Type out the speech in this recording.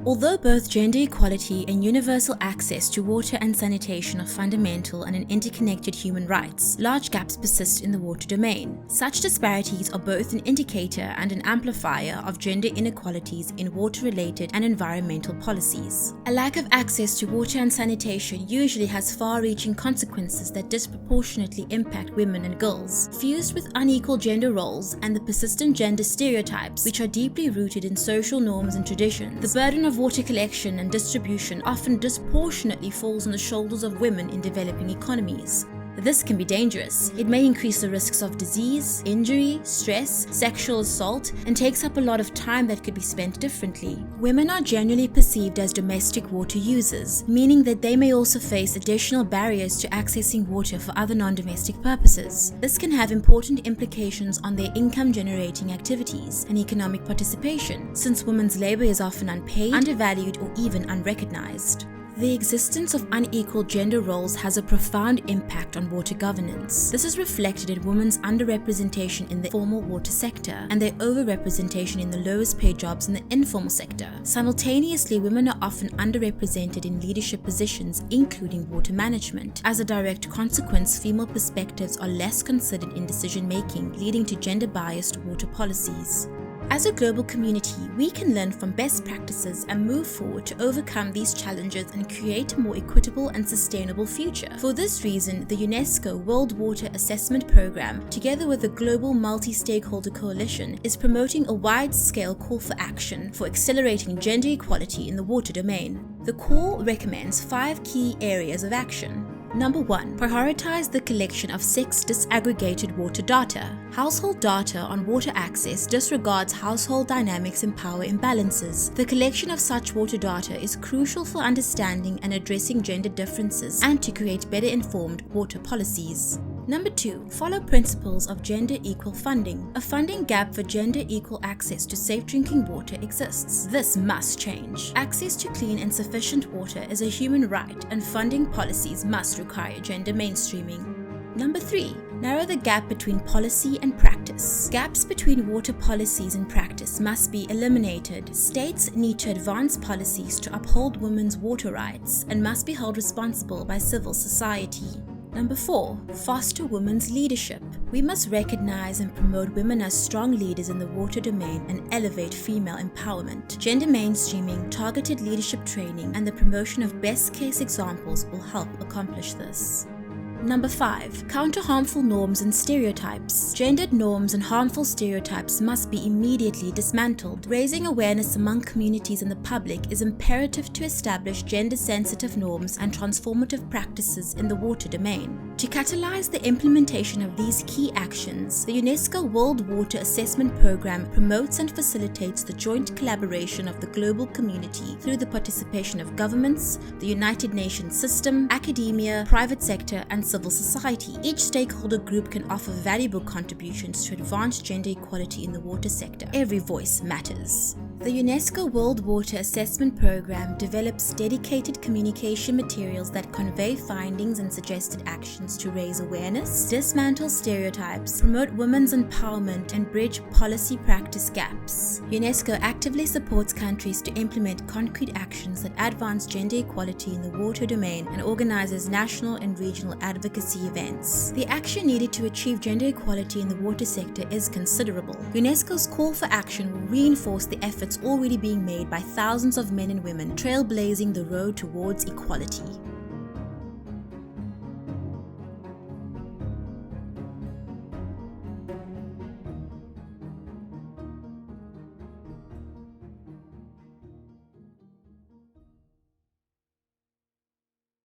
Although both gender equality and universal access to water and sanitation are fundamental and an interconnected human rights, large gaps persist in the water domain. Such disparities are both an indicator and an amplifier of gender inequalities in water-related and environmental policies. A lack of access to water and sanitation usually has far-reaching consequences that disproportionately impact women and girls. Fused with unequal gender roles and the persistent gender stereotypes, which are deeply rooted in social norms and traditions, the burden of water collection and distribution often disproportionately falls on the shoulders of women in developing economies. This can be dangerous. It may increase the risks of disease, injury, stress, sexual assault, and takes up a lot of time that could be spent differently. Women are generally perceived as domestic water users, meaning that they may also face additional barriers to accessing water for other non-domestic purposes. This can have important implications on their income-generating activities and economic participation, since women's labor is often unpaid, undervalued, or even unrecognized. The existence of unequal gender roles has a profound impact on water governance. This is reflected in women's underrepresentation in the formal water sector and their overrepresentation in the lowest paid jobs in the informal sector. Simultaneously, women are often underrepresented in leadership positions, including water management. As a direct consequence, female perspectives are less considered in decision-making, leading to gender-biased water policies. As a global community, we can learn from best practices and move forward to overcome these challenges and create a more equitable and sustainable future. For this reason, the UNESCO World Water Assessment Programme, together with the global Multi-Stakeholder Coalition, is promoting a wide-scale call for action for accelerating gender equality in the water domain. The call recommends 5 key areas of action. Number 1. Prioritize the collection of sex disaggregated water data. Household data on water access disregards household dynamics and power imbalances. The collection of such water data is crucial for understanding and addressing gender differences and to create better informed water policies. Number 2. Follow principles of gender equal funding. A funding gap for gender equal access to safe drinking water exists. This must change. Access to clean and sufficient water is a human right, and funding policies must require gender mainstreaming. Number 3. Narrow the gap between policy and practice. Gaps between water policies and practice must be eliminated. States need to advance policies to uphold women's water rights and must be held responsible by civil society. Number 4. Foster women's leadership. We must recognize and promote women as strong leaders in the water domain and elevate female empowerment. Gender mainstreaming, targeted leadership training, and the promotion of best-case examples will help accomplish this. Number 5. Counter harmful norms and stereotypes. Gendered norms and harmful stereotypes must be immediately dismantled. Raising awareness among communities and the public is imperative to establish gender-sensitive norms and transformative practices in the water domain. To catalyze the implementation of these key actions, the UNESCO World Water Assessment Programme promotes and facilitates the joint collaboration of the global community through the participation of governments, the United Nations system, academia, private sector, and civil society. Each stakeholder group can offer valuable contributions to advance gender equality in the water sector. Every voice matters. The UNESCO World Water Assessment Programme develops dedicated communication materials that convey findings and suggested actions to raise awareness, dismantle stereotypes, promote women's empowerment, and bridge policy practice gaps. UNESCO actively supports countries to implement concrete actions that advance gender equality in the water domain and organizes national and regional advocacy events. The action needed to achieve gender equality in the water sector is considerable. UNESCO's call for action will reinforce the efforts already being made by thousands of men and women trailblazing the road towards equality.